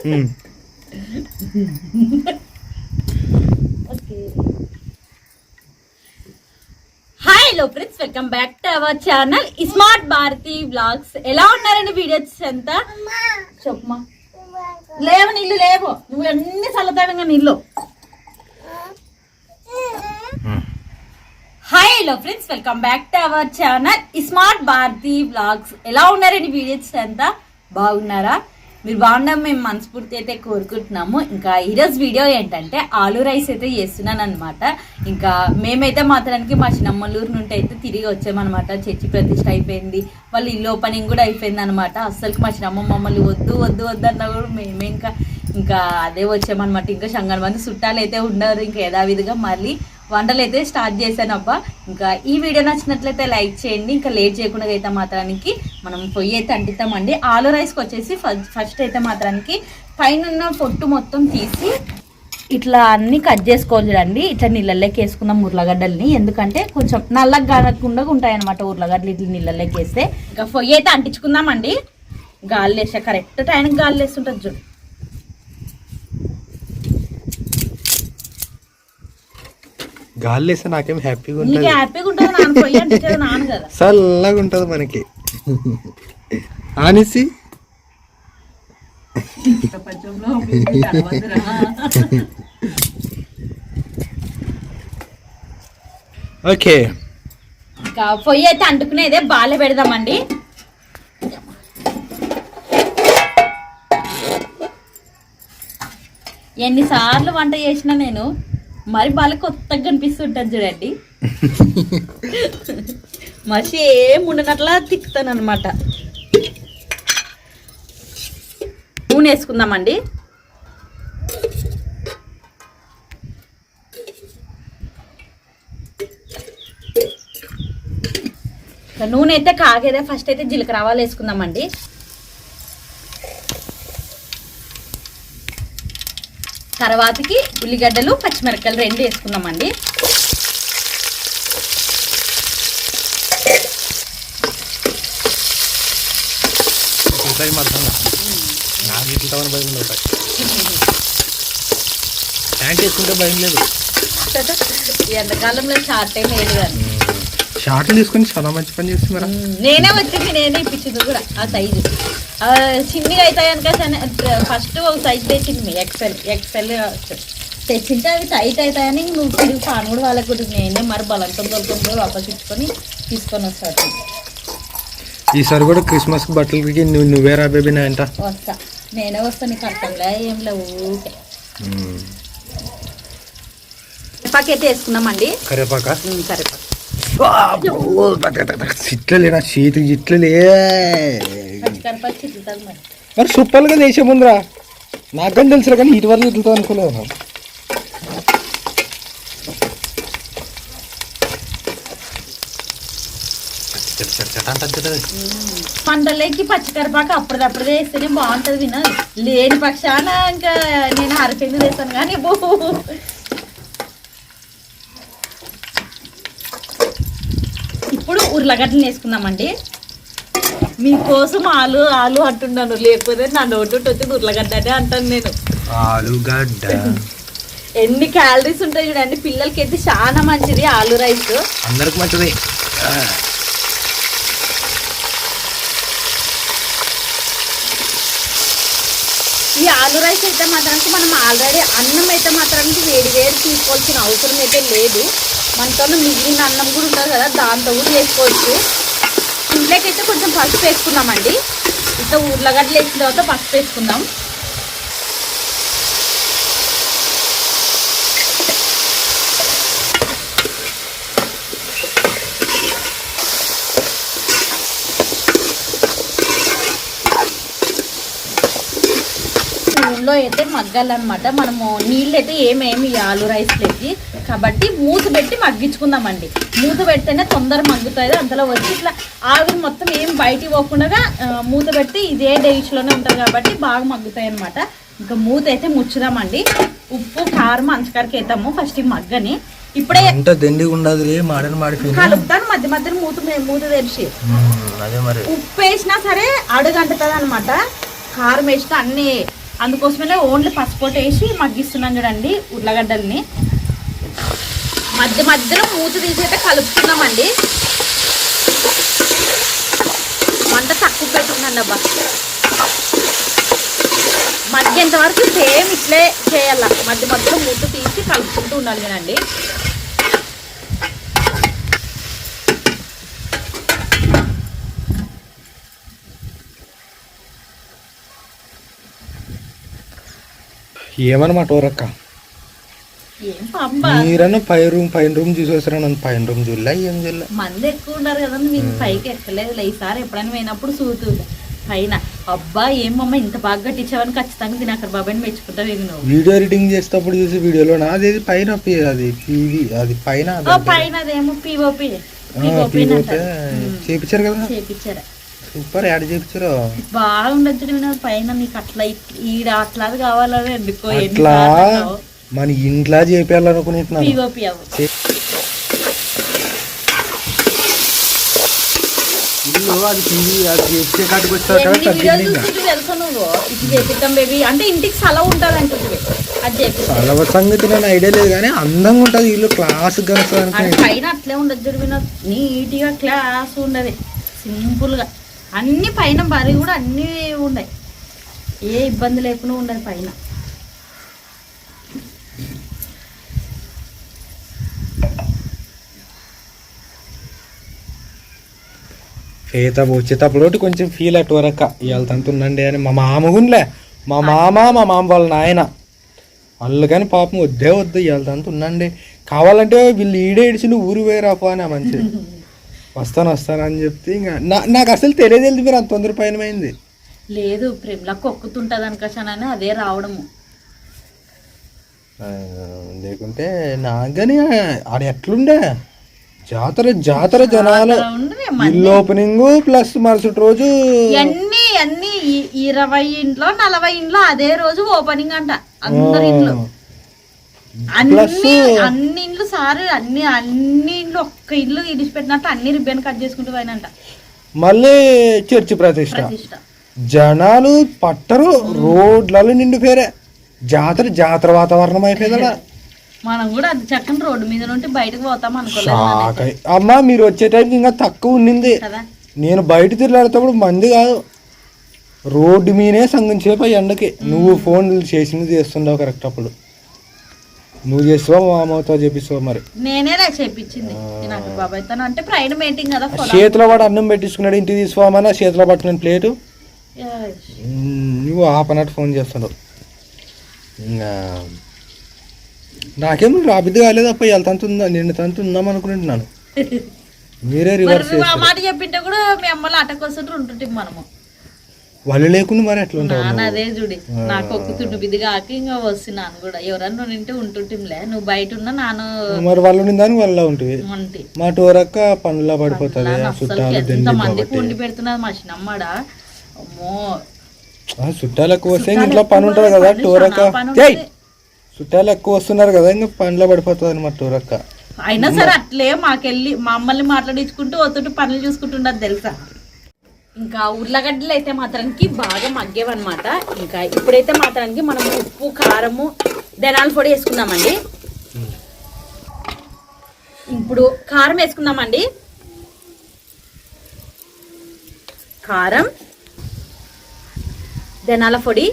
Hi hello friends, welcome back to our channel smart Bharati vlogs. ఎలా ఉన్నారండి videos అంతా? చెప్పమా. లేవు నీళ్ళు లేవు, నువ్వు అన్ని చల్లతాడంగా నీళ్ళు. Hi hello friends, welcome back to our channel smart Bharati vlogs. ఎలా ఉన్నారండి వీడియోస్ అంతా? బాగున్నారా? మీరు బాగున్నాం మేము మనస్ఫూర్తి అయితే కోరుకుంటున్నాము. ఇంకా ఈరోజు వీడియో ఏంటంటే ఆలూ రైస్ అయితే చేస్తున్నాను అనమాట. ఇంకా మేమైతే మాత్రానికి మా చిన్నమ్మలూరు నుండి అయితే తిరిగి వచ్చామన్నమాట. చర్చి ప్రతిష్ట అయిపోయింది, వాళ్ళు ఇల్లు ఓపెనింగ్ కూడా అయిపోయింది అనమాట. అస్సలు మా చిన్నమ్మ మమ్మల్ని వద్దు వద్దు వద్దు అన్నా కూడా మేమే ఇంకా అదే వచ్చామన్నమాట. ఇంకా సంగం మంది చుట్టాలు అయితే ఉండరు. ఇంకా యథావిధిగా మళ్ళీ వంటలు అయితే స్టార్ట్ చేశాను అబ్బా. ఇంకా ఈ వీడియో నచ్చినట్లయితే లైక్ చేయండి. ఇంకా లేట్ చేయకుండా అయితే మాత్రానికి మనం పొయ్యి అయితే అంటిస్తామండి. ఆలూ రైస్కి వచ్చేసి ఫస్ట్ అయితే మాత్రానికి పైన పొట్టు మొత్తం తీసి ఇట్లా అన్ని కట్ చేసుకోవాలి చూడండి. ఇట్లా నీళ్ళల్లోకి వేసుకుందాం ఉర్లగడ్డల్ని, ఎందుకంటే కొంచెం నల్లగా కానకుండా ఉంటాయన్నమాట ఉర్లగడ్డలు ఇట్లా నీళ్ళల్లోకి వేస్తే. ఇంకా పొయ్యి అయితే అంటించుకుందామండి. గాలి వేసా కరెక్ట్ టైంకి గాలి వేస్తుంటుంది చూడు. గాలి వేస్తే నాకేం హ్యాపీగా ఉంటుంది, చల్లగా ఉంటుంది మనకి. ఆనిసి ఓకే, ఇంకా పొయ్యి అయితే అంటుకునేదే బాలే పెడదామండి. ఎన్నిసార్లు వంట చేసినా నేను మరి బాగా కొత్తగా కనిపిస్తుంటుంది చూడండి. మసి ఏం ఉండనట్లా తిక్కుతాను అనమాట. నూనె వేసుకుందామండి. నూనె అయితే కాగేదే. ఫస్ట్ అయితే జీలకర్ర ఆవాలు వేసుకుందామండి. తర్వాతకి ఉల్లిగడ్డలు పచ్చిమిరపకాయలు రెండు వేసుకుందామండి. ఎండాకాలంలో షార్ట్ టైం లేదు కానీ షార్ట్లు తీసుకొని చాలా మంచి పని చేస్తున్నారు. నేనే వచ్చింది, నేనే ఇప్పించింది కూడా. ఆ సైజు చిన్నగా అవుతాయి అనుక ఫస్ట్ ఒక సైజు తెచ్చింది ఎక్సెల్ తెచ్చింటే అవి టైట్ అవుతాయని నువ్వు తిరిగి పాను కూడా వాళ్ళకి కూడా నేనే మరి బలంతో దొరుకుతుందో వాపసిచ్చుకొని తీసుకొని వస్తాను. ఈసారి కూడా క్రిస్మస్ బట్టలకి నువ్వే రా బేబీ అంట. వస్తా, నేనే వస్తాను. నీకు అర్థంలే ఏం లేవు. ఊకే కరివేపాకు అయితే వేసుకున్నామండి. కరివేపాక కరివేపాకు చిట్లలేనా చేతికి చిట్లలే పచ్చికరివేపాకు చిట్లుతుంది మరి. మరి సూపర్గా వేసే ముందురా నాకని తెలుసురా, కానీ ఇటు వరకు ఇట్లతో అనుకోలేదు. పంటలోకి పచ్చికరివేపాకు అప్పటిదప్పుడే వేస్తేనే బాగుంటుంది. వినదు లేని పక్షాన ఇంకా నేను అరకెందు వేస్తాను కానీ ఇప్పుడు ఉర్లగడ్డలు వేసుకుందామండి. మీకోసం ఆలు ఆలు అంటున్నాను, లేకపోతే నా నోటి వచ్చి ఉర్లగడ్డ అంటే అంటాను నేను. ఆలుగడ్డ ఎన్ని క్యాలరీస్ ఉంటాయి చూడండి. పిల్లలకి అయితే చాలా మంచిది ఆలు రైస్, అందరికి మంచిది. ఈ ఆలు రైస్ అయితే మాత్రానికి మనం ఆల్రెడీ అన్నం అయితే మాత్రానికి వేడి వేడి తీసుకోవాల్సిన అవసరం అయితే లేదు. మనతో మిగిలిన అన్నం కూడా ఉంటుంది కదా, దాంతో కూడా వేసుకోవచ్చు. ఇంట్లోకైతే కొంచెం పసుపు వేసుకుందామండి. ఇంకా ఉర్లగడ్డలు వేసిన తర్వాత పసుపు వేసుకుందాం. నూనెలో అయితే మగ్గాలన్నమాట. మనము నీళ్ళు అయితే ఏమేమి ఆలు రైస్లోకి కాబట్టి మూత పెట్టి మగ్గించుకుందామండి. మూత పెడితేనే తొందర మగ్గుతుంది. అందులో వచ్చి ఇట్లా ఆవిరి మొత్తం ఏం బయటికి పోకుండా మూత పెట్టి ఇదే డైష్లోనే ఉంటుంది కాబట్టి బాగా మగ్గుతాయి అన్నమాట. ఇంకా మూత అయితే ముచ్చుదామండి. ఉప్పు కారం అంచకరకి వేద్దాము ఫస్ట్ ఈ మగ్గని. ఇప్పుడే కలుపుతాను మధ్య మధ్యలో మూత తెరిచి. ఉప్పు వేసినా సరే అడుగంటుతుంది అనమాట. కారం వేసినా అన్ని అందుకోసమే ఓన్లీ పసుపోటు వేసి మగ్గిస్తున్నాను చూడండి ఉర్లగడ్డల్ని. మధ్య మధ్యలో మూత తీసైతే కలుపుతున్నామండి. మంట తక్కువ పెట్టుకున్నాను అబ్బా. మగ్గేంత వరకు సేమ్ ఇట్లే చేయాల. మధ్య మధ్యలో మూత తీసి కలుపుకుంటూ ఉండాలి కదండి. ఏమన్నమాట ఓరక్క ఏం పంప మీరన్నా పైన రూమ్ చూసేసారా? నన్ను పైన రూమ్ చూడలే, ఏం చూడలే. మంది ఎక్కువ ఉన్నారు కదా, మీకు పైకి ఎక్కలేదు. ఈసారి ఎప్పుడైనా పోయినప్పుడు చూతుంది పైన. అబ్బా ఏమమ్మా ఇంత బాగా కట్టించావని ఖచ్చితంగా దినాకర్ బాబాయ్ని మెచ్చుకుంటావు. నువ్వు వీడియో ఎడిటింగ్ చేసేటప్పుడు చూసి వీడియోలో అది పైన అది పీవీ అది పైన పైన అదేమో పీఓపీ చేపించారు కదా. చేపించారా? సూపర్ యాడ్ చేపించారు. బాగుండొచ్చు పైన. నీకు అట్లా ఈడ అట్లా కావాలని ఎందుకో అట్లా మన ఇంట్లో చేపించాలనుకునేట్టున్నాను. పీఓపీ ఇల్లు అది టీవీ అది చేపించే కాటికి తెలుసా నువ్వు? ఇది చేపిద్దాం బేబీ అంటే ఇంటికి సెలవు ఉంటుంది అంటుంది. అది చేపి సెలవు సంగతి నేను ఐడియా లేదు కానీ అందంగా ఉంటుంది ఇల్లు. క్లాస్ పైన అట్లే ఉండదు జరిగిన నీట్గా క్లాస్ ఉండదు. సింపుల్గా అన్ని పైన బరి కూడా అన్నీ ఉన్నాయి. ఏ ఇబ్బంది లేకుండా ఉండదు పైన. ఈత వచ్చేటప్పుడు కొంచెం ఫీల్ అటు వరక ఇవాళ తంతుందండి అని మా మామగుండలే. మా మామ వాళ్ళ నాయన వాళ్ళు కానీ పాపం వద్దే వద్దు ఇవాళ తంతుందండి. కావాలంటే వీళ్ళు ఈడే ఇడిచి నువ్వు ఊరు వేరాపో అని మంచి వస్తాను అని చెప్తే ఇంకా నాకు అసలు తెలియదు మీరు అంత తొందర పైన అయింది. లేదు ప్రేమలా కొక్కుతుంటుంది అనుకోసానని అదే రావడము. లేకుంటే నాకు కానీ ఆడ ఎట్లుండే జాతర జనాలు ఇల్లు ఓపెనింగ్ ప్లస్ మరుసటి రోజు అన్ని 20 ఇంట్లో 40 ఇంట్లో అదే రోజు ఓపెనింగ్ అంట. అందరి ఇంట్లో అన్ని ఇండ్లు సార్ అన్ని ఇండ్లు ఒక్క ఇల్లు ఇడిచిపెట్టినట్టు అన్ని రిబ్బన్ కట్ చేసుకుంటూ పోయినంట. మళ్ళీ చర్చి ప్రతిష్ట జనాలు పట్టరు రోడ్లలో నిండిపోయారే. జాతర వాతావరణం అయిపోయిందా. మనం కూడా అది చక్కని రోడ్డు మీద నుండి బయటకు పోతాం అనుకోలేదు. అమ్మా మీరు వచ్చే టైంకి ఇంకా తక్కువ ఉండింది. నేను బయట తిరిగాడేటప్పుడు మంది కాదు రోడ్డు మీదే సంగం చేప ఎండకి. నువ్వు ఫోన్ చేసింది చేస్తుండవు కరెక్ట్. అప్పుడు నువ్వు చేస్తావా మా అమ్మతో చేపిస్తావా? మరి నేనేలా చేపించింది బాబాయ్ తను అంటే ప్రైడ్ మీటింగ్ కదా. చేతిలో వాడు అన్నం పెట్టించుకున్నాడు ఇంటికి తీసుకోమన్నా చేతిలో పట్టుకున్న ప్లేటు నువ్వు ఆపనట్టు ఫోన్ చేస్తున్నావు. ఇంకా నాకేమో రాబిద్ది కాలేదు అప్ప ఇవాళ తంతుందా నిన్ను తంతుందాం అనుకుంటున్నాను. మీరే రివర్స్ మాట చెప్పింటే కూడా మీ అమ్మలు అటకొస్తుంటే ఉంటుంటే మనము వాళ్ళు లేకుండా మరి ఎట్లా ఉంటావు? అదే చూడి నాకు ఒక్క తుండు బిద్ది కాక ఇంకా వస్తున్నాను కూడా ఎవరన్నా నింటే ఉంటుంటిలే. నువ్వు బయట ఉన్నా నాను మరి వాళ్ళు ఉండిందాని వాళ్ళ ఉంటుంది. మా టోరక్క పనులా పడిపోతుంది. ఎంతమందికి వండి పెడుతున్నది మా చిన్నమ్మడ. అమ్మో చుట్టాలు ఎక్కువ వస్తే ఇంట్లో పని ఉంటుంది కదా. టోరక్క చుట్టాలు ఎక్కువ వస్తున్నారు కదా ఇంకా పనిలో పడిపోతుంది అనమాట టోరక్క. అయినా సరే అట్లే మాకెళ్ళి మా అమ్మల్ని మాట్లాడించుకుంటూ వస్తుంటే పనులు చూసుకుంటుండదు తెలుసా. ఇంకా ఉర్లగడ్డలు అయితే మాత్రానికి బాగా మగ్గేవన్నమాట. ఇంకా ఇప్పుడైతే మాత్రానికి మనం ఉప్పు కారము ధనాల పొడి వేసుకుందామండి. ఇప్పుడు కారం వేసుకుందామండి. కారం ధనాల పొడి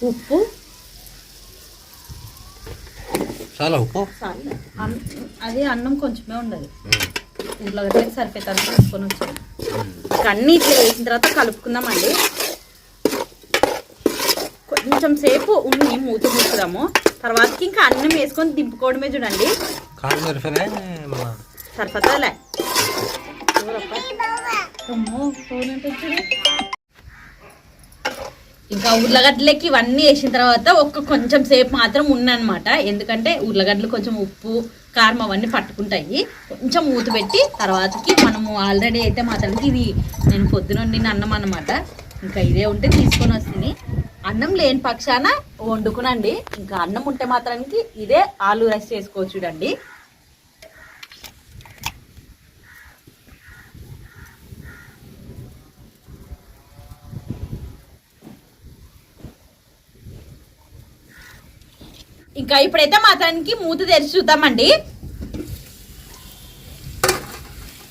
ఉప్పు చాలా ఉప్పు అది అన్నం కొంచెమే ఉండదు. ఉర్లగడ్డకి సరిపోతుంది తీసుకొని వచ్చాను. అన్నీ ఇట్లా వేసిన తర్వాత కలుపుకుందామండి. కొంచెం సేపు ఉన్ని మూత తీసుకురాము. తర్వాతకి ఇంకా అన్నం వేసుకొని దింపుకోవడమే చూడండి. సరిపోతుందిలే. ఇంకా ఉర్లగడ్డలకి ఇవన్నీ వేసిన తర్వాత కొంచెం సేపు మాత్రం ఉన్ననమాట. ఎందుకంటే ఉర్లగడ్డలు కొంచెం ఉప్పు కారం అవన్నీ పట్టుకుంటాయి. కొంచెం మూత పెట్టి తర్వాతకి మనము ఆల్రెడీ అయితే మాత్రానికి ఇది నేను పొద్దున వండిన అన్నం అన్నమాట. ఇంకా ఇదే ఉంటే తీసుకొని వస్తుంది. అన్నం లేని పక్షాన వండుకునండి. ఇంకా అన్నం ఉంటే మాత్రానికి ఇదే ఆలు రైస్ చేసుకోవచ్చు చూడండి. ఇంకా ఇప్పుడైతే మాత్రానికి మూత తెరిచి చూద్దామండి.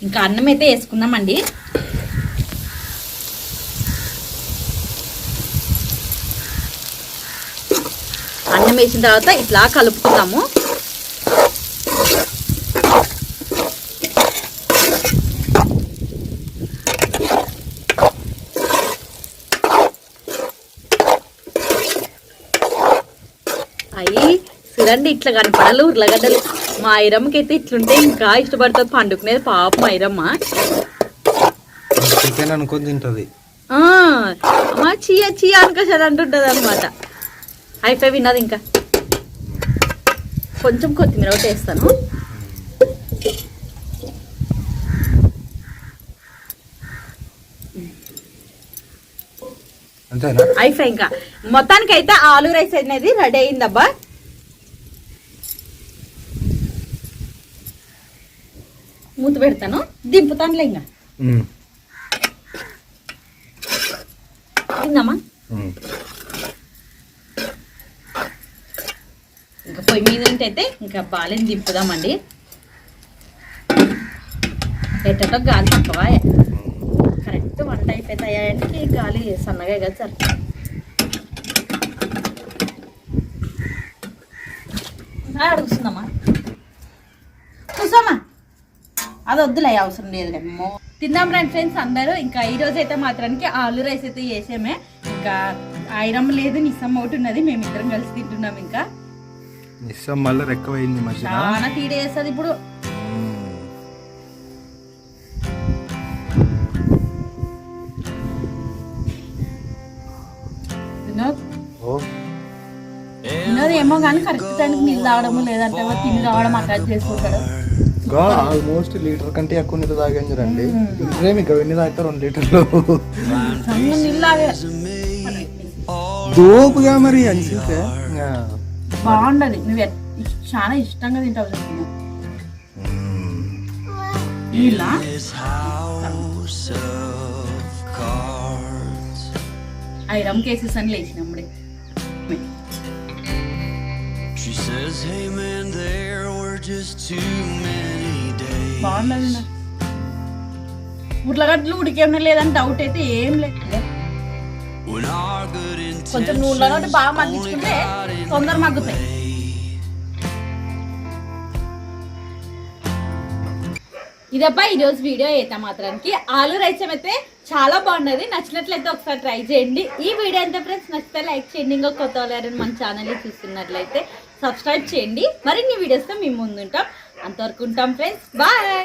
ఇంకా అన్నం అయితే వేసుకుందామండి. అన్నం వేసిన తర్వాత ఇట్లా కలుపుకుందాము. అయ్యి చూడండి ఇట్లా కనపడాలి ఉర్లగడ్డలు. మా ఐరమ్మకి అయితే ఇట్లుంటే ఇంకా ఇష్టపడుతుంది పండుకునేది పాపం ఐరమ్మ. చికెన్ అనుకొని తింటది. మా చియా చియా అనుకోసారి అంటుంటది అనమాట. అయిపోయి విన్నది. ఇంకా కొంచెం కొత్తిమీర ఒకటి వేస్తాను. అంతేనా? అయిపోయి ఇంకా మొత్తానికి అయితే ఆలు రైస్ అనేది రెడీ అయిందబ్బా. మూత పెడతాను, దింపుతానులే. ఇంకా తిందామా? ఇంకా పొయ్యి మీద ఉంటైతే ఇంకా బాలేని దింపుదామండి. ఎట్టటో గాలి తక్కువ, కరెక్ట్ వంట అయిపోతాయంటే గాలి సన్నగా కదా సార్. అడుగుతుందమ్మా, చూసామా? అది వద్దులే, అవసరం లేదులేమో. తిందాం రండి ఫ్రెండ్స్ అందరూ. ఇంకా ఈ రోజు అయితే మాత్రానికి ఆలు రైస్ అయితే చేసామే. ఇంకా ఐరమ్మ లేదు, నిస్సమ్మ ఒకటి ఉన్నది, మేమిద్దరం కలిసి తింటున్నాం. ఇంకా నిస్సమ్మ మళ్ళీ రెక్కవైంది, చాలా తీడ చేస్తుంది ఇప్పుడు. తిన్నది ఏమో కానీ కరెక్ట్ టైంకి నీళ్ళు తాగడము లేదంటే తిని రావడం అట్లా చేసుకుంటాడు. ఆల్మోస్ట్ లీటర్ కంటే ఎక్కువ నీళ్ళు తాగాను చూడండి. ఇంకా ఎన్ని తాగుతారు? 2 లీటర్లు నీళ్ళు తాగే దోపుగా మరి అంచితే బాగుండదు. నువ్వు చాలా ఇష్టంగా తింటావు చెప్తున్నా. నీళ్ళ ఐరమ్ కేసెస్ అని లేచినప్పుడే బాగుండదు. ఉర్లగడ్డలు ఉడికేమన్నా లేదని డౌట్ అయితే ఏం లేదు. కొంచెం నూనెలో బాగా మగ్గించుకుంటే తొందర మగ్గుతాయి. ఇదబ్బా ఈరోజు వీడియో అయితే మాత్రానికి ఆలు రైస్ అయితే చాలా బాగున్నది. నచ్చినట్లయితే ఒకసారి ట్రై చేయండి. ఈ వీడియో ఎంత ఫ్రెండ్స్ నచ్చితే లైక్ చేయండి. ఇంకా కొత్త వాళ్ళని మన ఛానల్ని చూస్తున్నట్లయితే సబ్స్క్రైబ్ చేయండి. మరిన్ని వీడియోస్తో మేము ముందుంటాం. అంతవరకు ఉంటాం ఫ్రెండ్స్, బాయ్.